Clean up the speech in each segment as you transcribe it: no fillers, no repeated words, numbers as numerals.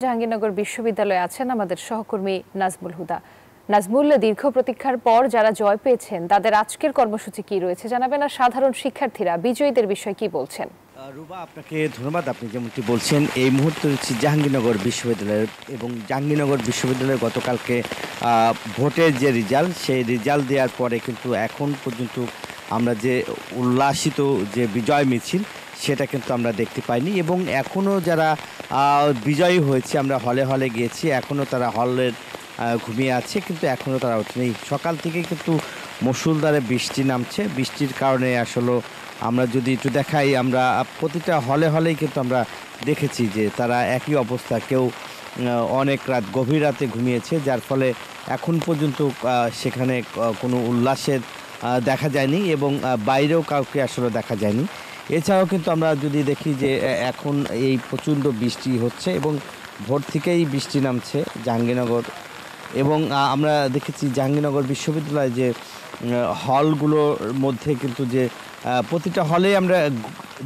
জাহাঙ্গীরনগর বিশ্ববিদ্যালয়ে আছেন আমাদের সহকর্মী নাজমুল হুদা। নাজমুল, দীর্ঘ প্রতীক্ষার পর যারা জয় পেয়েছেন তাদের আজকের কর্মসূচি কি রয়েছে জানাবেন, আর সাধারণ শিক্ষার্থীরা বিজয়ীদের বিষয়ে কি বলছেন? রুবা, আপনাকে ধন্যবাদ। আপনি যেমনটি বলছেন, এই মুহূর্তে রয়েছে জাহাঙ্গীরনগর বিশ্ববিদ্যালয়ের, এবং জাহাঙ্গীরনগর বিশ্ববিদ্যালয়ে গতকালকে ভোটের যে রেজাল্ট, সেই রেজাল্ট দেওয়ার পরে কিন্তু এখন পর্যন্ত আমরা যে উল্লাসিত যে বিজয় মিছিল, সেটা কিন্তু আমরা দেখতে পাইনি। এবং এখনও যারা বিজয়ী হয়েছে, আমরা হলে হলে গিয়েছি, এখনও তারা হলের ঘুমিয়ে আছে, কিন্তু এখনও তারা ওঠেনি। সকাল থেকে কিন্তু মুষলধারে বৃষ্টি নামছে। বৃষ্টির কারণে আসলে আমরা যদি একটু দেখাই, আমরা প্রতিটা হলে হলেই কিন্তু আমরা দেখেছি যে তারা একই অবস্থা। কেউ অনেক রাত, গভীর রাতে ঘুমিয়েছে, যার ফলে এখন পর্যন্ত সেখানে কোনো উল্লাসের দেখা যায়নি, এবং বাইরেও কাউকে আসলে দেখা যায়নি। এছাড়াও কিন্তু আমরা যদি দেখি যে এখন এই প্রচণ্ড বৃষ্টি হচ্ছে, এবং ভোর থেকেই বৃষ্টি নামছে জাহাঙ্গীরনগর। এবং আমরা দেখেছি জাহাঙ্গীরনগর বিশ্ববিদ্যালয়ে যে হলগুলোর মধ্যে কিন্তু যে প্রতিটা হলে আমরা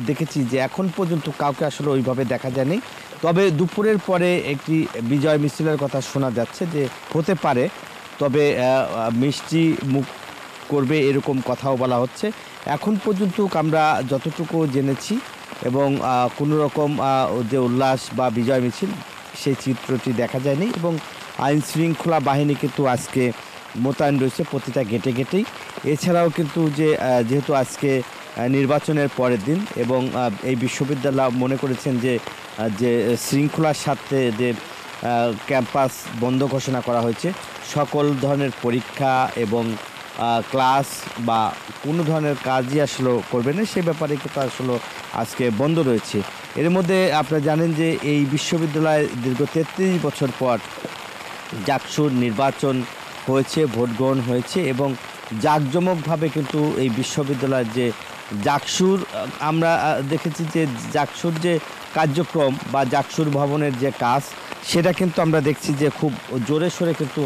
দেখেছি যে এখন পর্যন্ত কাউকে আসলে ওইভাবে দেখা যায়নি। তবে দুপুরের পরে একটি বিজয় মিছিলের কথা শোনা যাচ্ছে যে হতে পারে, তবে মিষ্টি মুখ করবে এরকম কথাও বলা হচ্ছে। এখন পর্যন্ত আমরা যতটুকু জেনেছি, এবং কোনো রকম যে উল্লাস বা বিজয় মিছিল, সেই চিত্রটি দেখা যায়নি। এবং আইন শৃঙ্খলা বাহিনী কিন্তু আজকে মোতায়েন রয়েছে প্রতিটা গেটে গেটেই। এছাড়াও কিন্তু যেহেতু আজকে নির্বাচনের পরের দিন, এবং এই বিশ্ববিদ্যালয় মনে করেছেন যে শৃঙ্খলার সাথে যে ক্যাম্পাস বন্ধ ঘোষণা করা হয়েছে, সকল ধরনের পরীক্ষা এবং ক্লাস বা কোনো ধরনের কাজই আসলে করবে না, সে ব্যাপারে কিন্তু আসলে আজকে বন্ধ রয়েছে। এর মধ্যে আপনারা জানেন যে এই বিশ্ববিদ্যালয়ে দীর্ঘ 33 বছর পর জাকসুর নির্বাচন হয়েছে, ভোট গ্রহণ হয়েছে, এবং জাঁকজমকভাবে কিন্তু এই বিশ্ববিদ্যালয়ের যে জাকসুর, আমরা দেখেছি যে জাকসুর যে কার্যক্রম বা জাকসুর ভবনের যে কাজ, সেটা কিন্তু আমরা দেখছি যে খুব জোরে সোরে কিন্তু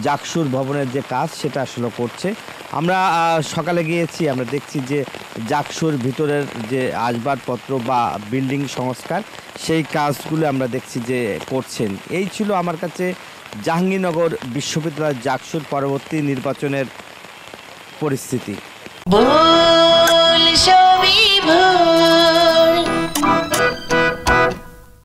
জাকসুর ভবনের যে কাজ, সেটা আসলে করছে। আমরা সকালে গিয়েছি, আমরা দেখছি যে জাকসুর ভিতরের যে আসবাবপত্র বা বিল্ডিং সংস্কার, সেই কাজগুলো আমরা দেখছি যে করছেন। এই ছিল আমার কাছে জাহাঙ্গীরনগর বিশ্ববিদ্যালয়ের জাকসুর পরবর্তী নির্বাচনের পরিস্থিতি।